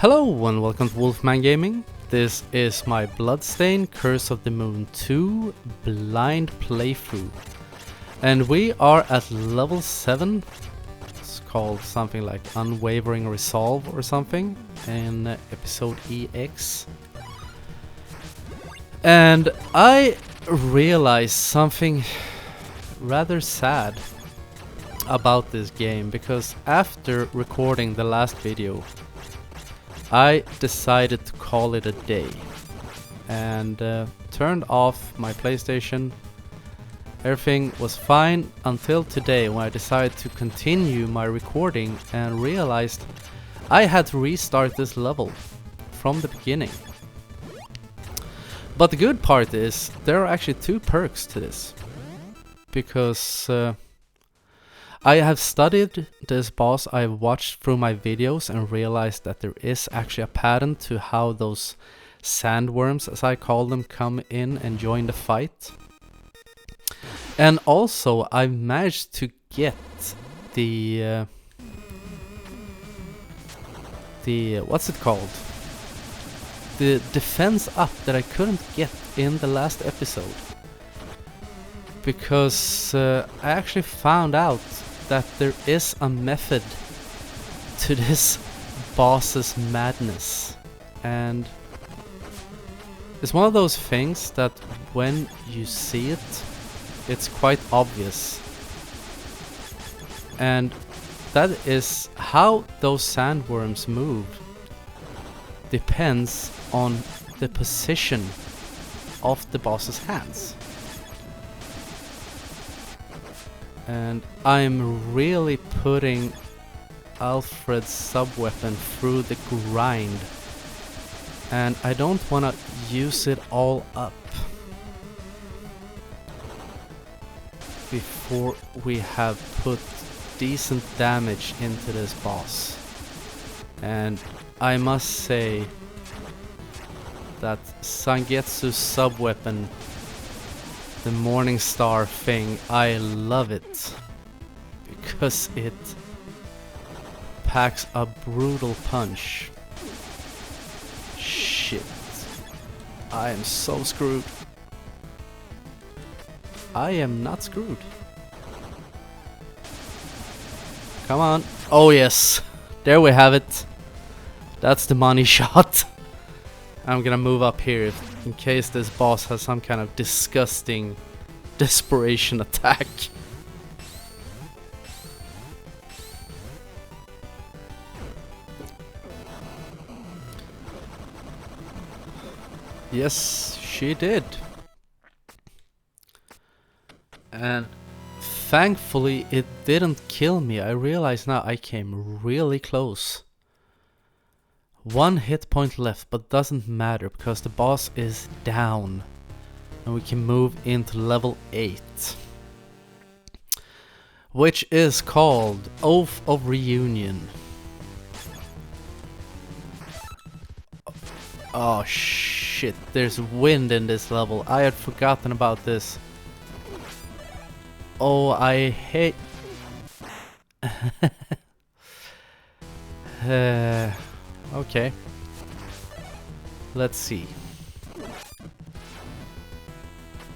Hello and welcome to Wolfman Gaming. This is my Bloodstained Curse of the Moon 2 blind playthrough. And we are at level 7. It's called something like Unwavering Resolve or something in episode EX. And I realized something rather sad about this game, because after recording the last video I decided to call it a day and turned off my PlayStation. Everything was fine until today, when I decided to continue my recording and realized I had to restart this level from the beginning. But the good part is there are actually two perks to this, because I have studied this boss. I've watched through my videos and realized that there is actually a pattern to how those sandworms, as I call them, come in and join the fight. And also I've managed to get the what's it called? The defense up that I couldn't get in the last episode. Because I actually found out that there is a method to this boss's madness, and it's one of those things that when you see it, it's quite obvious, and that is how those sandworms move depends on the position of the boss's hands. And I'm really putting Alfred's subweapon through the grind, and I don't want to use it all up before we have put decent damage into this boss. And I must say that Sangetsu's subweapon, the Morning Star thing, I love it because it packs a brutal punch. Shit, I am so screwed. I am not screwed. Come on. Oh yes, there we have it. That's the money shot. I'm gonna move up here in case this boss has some kind of disgusting desperation attack. Yes, she did. And thankfully it didn't kill me. I realize now I came really close. 1 hit point left, but doesn't matter because the boss is down and we can move into level 8, which is called Oath of Reunion. Oh shit, there's wind in this level. I had forgotten about this. Oh, I hate okay, let's see.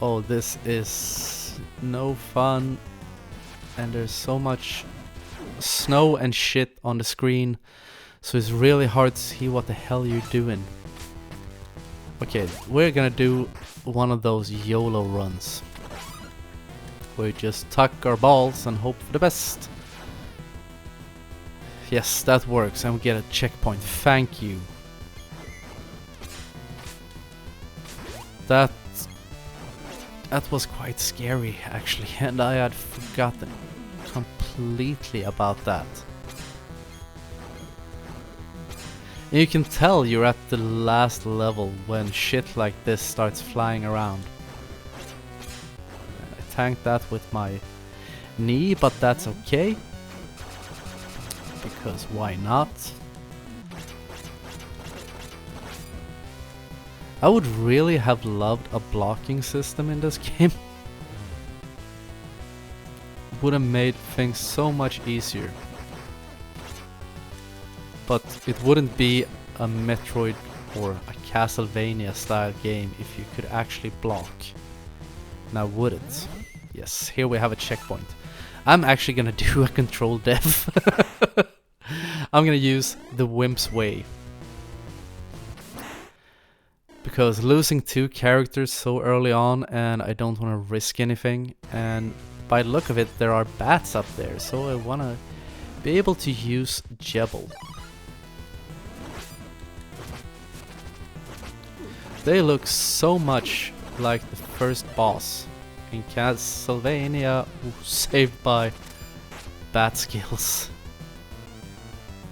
Oh, this is no fun, and there's so much snow and shit on the screen, so it's really hard to see what the hell you're doing. Okay, we're gonna do one of those YOLO runs. We just tuck our balls and hope for the best. Yes, that works, and we get a checkpoint. Thank you. That was quite scary, actually, and I had forgotten completely about that. And you can tell you're at the last level when shit like this starts flying around. I tanked that with my knee, but that's okay. Because why not? I would really have loved a blocking system in this game. Would have made things so much easier. But it wouldn't be a Metroid or a Castlevania style game if you could actually block. Now would it? Yes, here we have a checkpoint. I'm actually gonna do a control death. I'm gonna use the Wimp's Way. Because losing 2 characters so early on, and I don't want to risk anything, and by the look of it there are bats up there, so I want to be able to use Jebel. They look so much like the first boss in Castlevania, saved by bat skills.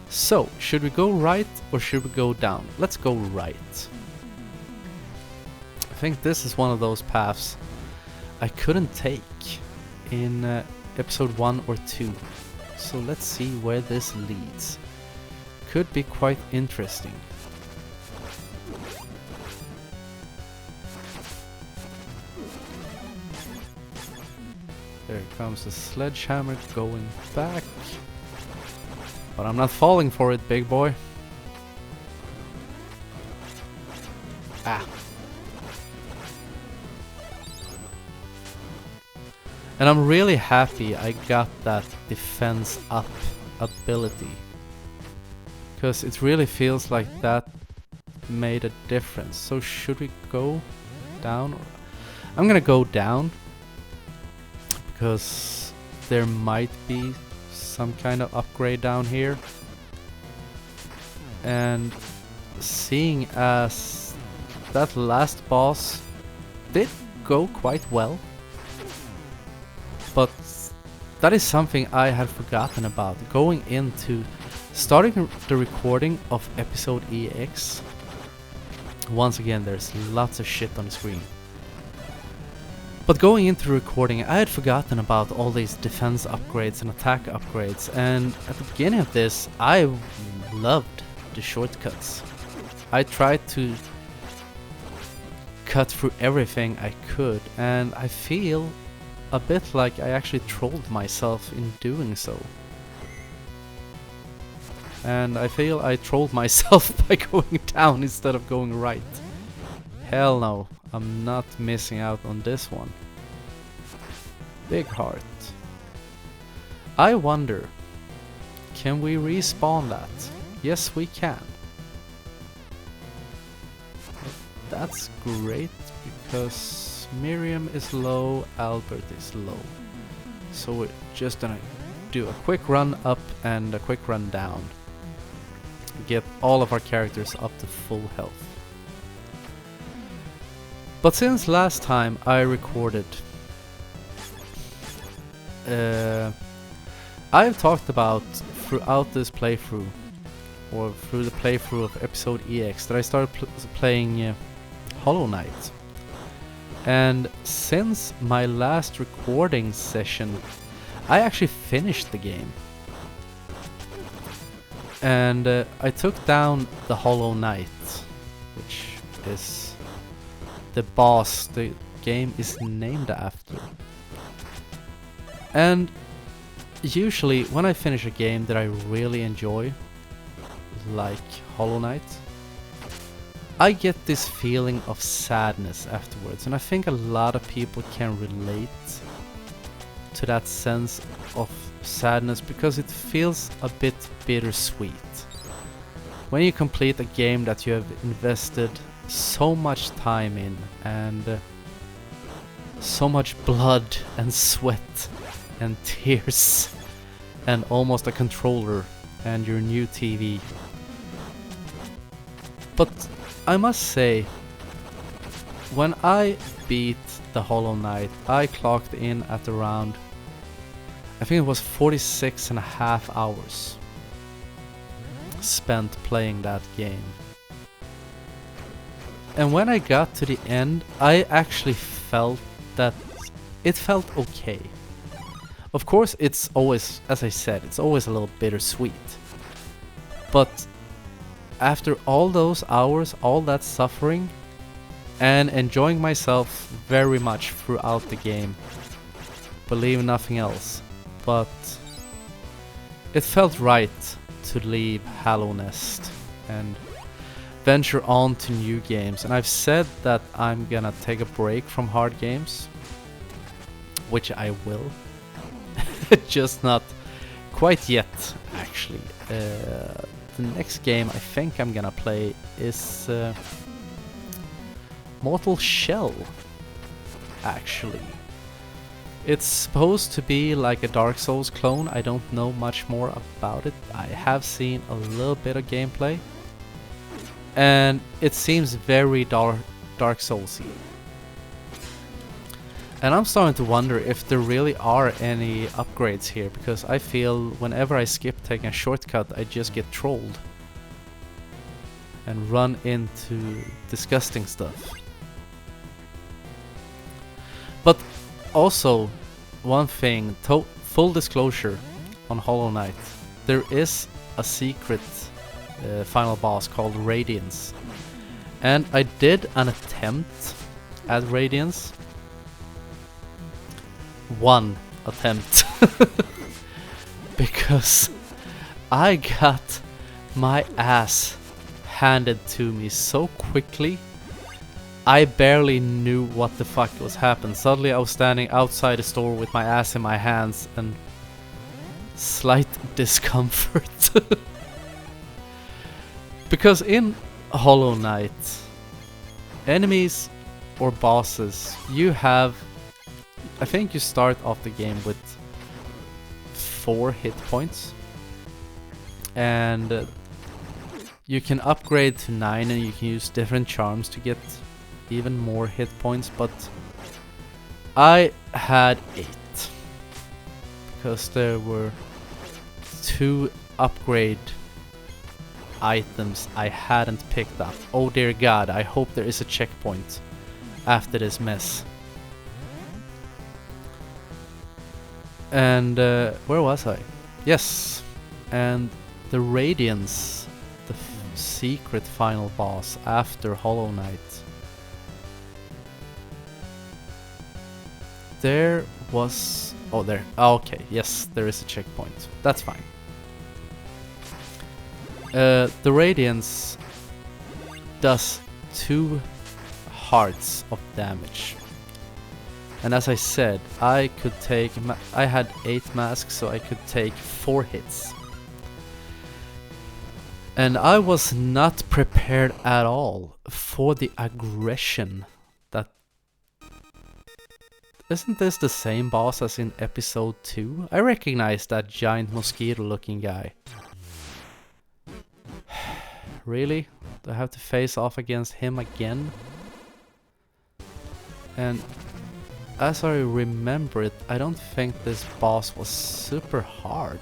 So, should we go right or should we go down? Let's go right. I think this is one of those paths I couldn't take in episode 1 or 2. So let's see where this leads. Could be quite interesting. There comes the sledgehammer going back. But I'm not falling for it, big boy. Ah. And I'm really happy I got that defense up ability. Because it really feels like that made a difference. So should we go down? I'm gonna go down. Because there might be some kind of upgrade down here. And seeing as that last boss did go quite well. But that is something I had forgotten about. Going into starting the recording of episode EX. Once again, there's lots of shit on the screen. But going into the recording, I had forgotten about all these defense upgrades and attack upgrades. And at the beginning of this, I loved the shortcuts. I tried to cut through everything I could, and I feel a bit like I actually trolled myself in doing so. And I feel I trolled myself by going down instead of going right. Hell no, I'm not missing out on this one. Big heart. I wonder, can we respawn that? Yes, we can. That's great because Miriam is low, Albert is low. So we're just gonna do a quick run up and a quick run down. Get all of our characters up to full health. But since last time I recorded, I've talked about throughout this playthrough, or through the playthrough of episode EX, that I started playing Hollow Knight. And since my last recording session, I actually finished the game. And I took down the Hollow Knight, which is the boss the game is named after. And usually when I finish a game that I really enjoy, like Hollow Knight, I get this feeling of sadness afterwards, and I think a lot of people can relate to that sense of sadness because it feels a bit bittersweet. When you complete a game that you have invested so much time in and so much blood and sweat and tears and almost a controller and your new TV. But I must say, when I beat the Hollow Knight, I clocked in at around, I think it was 46.5 hours spent playing that game. And when I got to the end, I actually felt that it felt okay. Of course, it's always, as I said, it's always a little bittersweet. But after all those hours, all that suffering, and enjoying myself very much throughout the game, believe nothing else, but it felt right to leave Hallow Nest and venture on to new games. And I've said that I'm gonna take a break from hard games, which I will. Just not quite yet, actually. The next game I think I'm gonna play is Mortal Shell, actually. It's supposed to be like a Dark Souls clone. I don't know much more about it. I have seen a little bit of gameplay, and it seems very Dark Soulsy. And I'm starting to wonder if there really are any upgrades here, because I feel whenever I skip taking a shortcut, I just get trolled and run into disgusting stuff. But also, one thing, full disclosure on Hollow Knight, there is a secret final boss called Radiance. And I did an attempt at Radiance. One attempt. Because I got my ass handed to me so quickly, I barely knew what the fuck was happening. Suddenly I was standing outside the store with my ass in my hands and slight discomfort. Because in Hollow Knight, enemies or bosses, you have, I think you start off the game with 4 hit points, and you can upgrade to 9 and you can use different charms to get even more hit points, but I had 8 because there were 2 upgrade items I hadn't picked up. Oh dear god, I hope there is a checkpoint after this mess. And where was I? Yes, and the Radiance, the secret final boss after Hollow Knight. There was... oh, there. Okay, yes, there is a checkpoint. That's fine. The Radiance does 2 hearts of damage. And as I said, I could take... I had 8 masks, so I could take 4 hits. And I was not prepared at all for the aggression that... Isn't this the same boss as in episode 2? I recognize that giant mosquito looking guy. Really? Do I have to face off against him again? And as I remember it, I don't think this boss was super hard.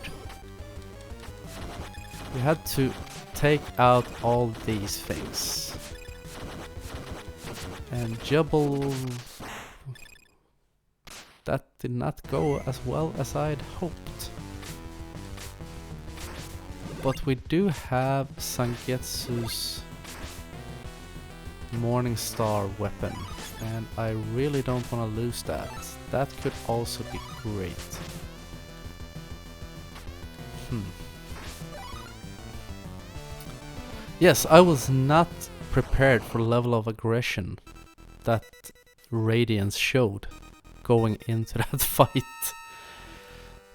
You had to take out all these things. And Jubble... that did not go as well as I'd hoped. But we do have Sangetsu's Morning Star weapon, and I really don't want to lose that. That could also be great. Yes, I was not prepared for the level of aggression that Radiance showed going into that fight.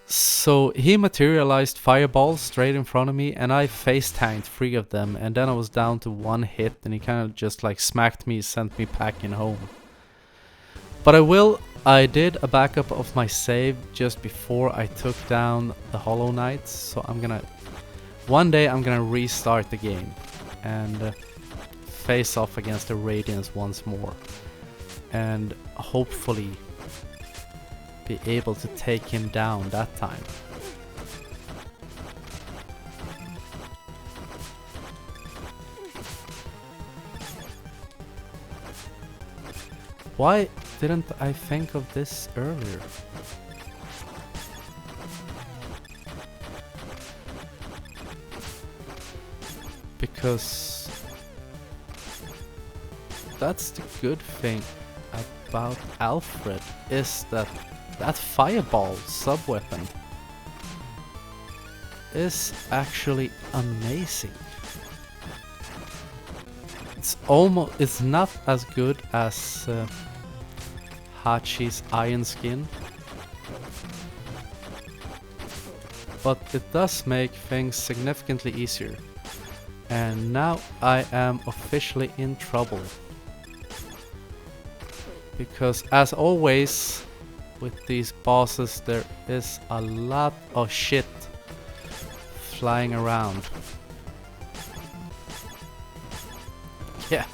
So he materialized fireballs straight in front of me, and I face tanked 3 of them, and then I was down to 1 hit, and he kind of just like smacked me, sent me packing home. But I did a backup of my save just before I took down the Hollow Knight, so one day I'm gonna restart the game and face off against the Radiance once more, and hopefully be able to take him down that time. Why didn't I think of this earlier? Because that's the good thing about Alfred, is that fireball sub-weapon is actually amazing. it's not as good as Hachi's iron skin, but it does make things significantly easier. And now I am officially in trouble, because as always with these bosses there is a lot of shit flying around. Yeah,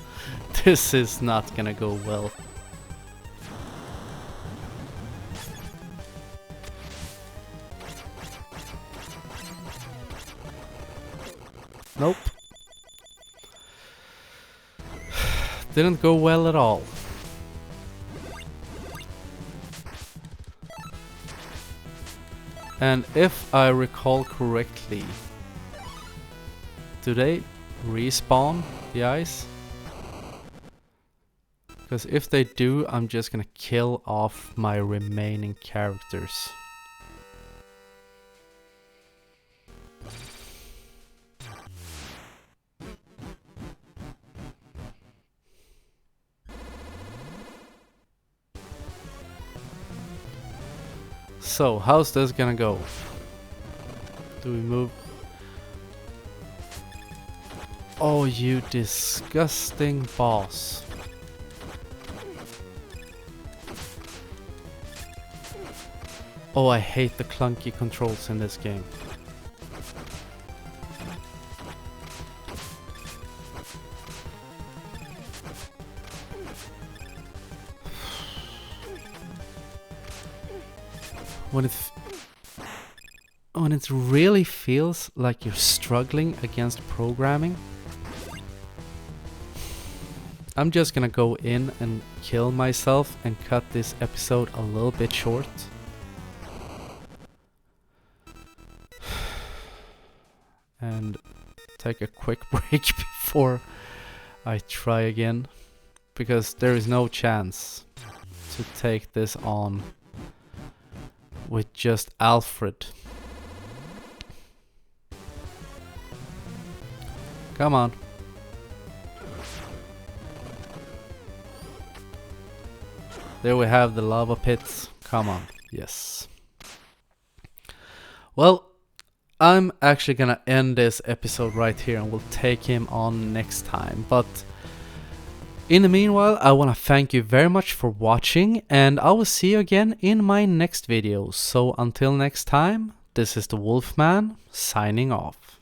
this is not gonna go well. Nope. Didn't go well at all. And if I recall correctly, do they respawn the ice? Because if they do, I'm just gonna kill off my remaining characters. So, how's this gonna go? Do we move? Oh, you disgusting boss. Oh, I hate the clunky controls in this game. When it really feels like you're struggling against programming, I'm just gonna go in and kill myself and cut this episode a little bit short. And take a quick break before I try again, because there is no chance to take this on with just Alfred. Come on. There we have the lava pits. Come on. Yes. Well, I'm actually gonna end this episode right here and we'll take him on next time. But in the meanwhile, I want to thank you very much for watching, and I will see you again in my next video. So until next time, this is the Wolfman signing off.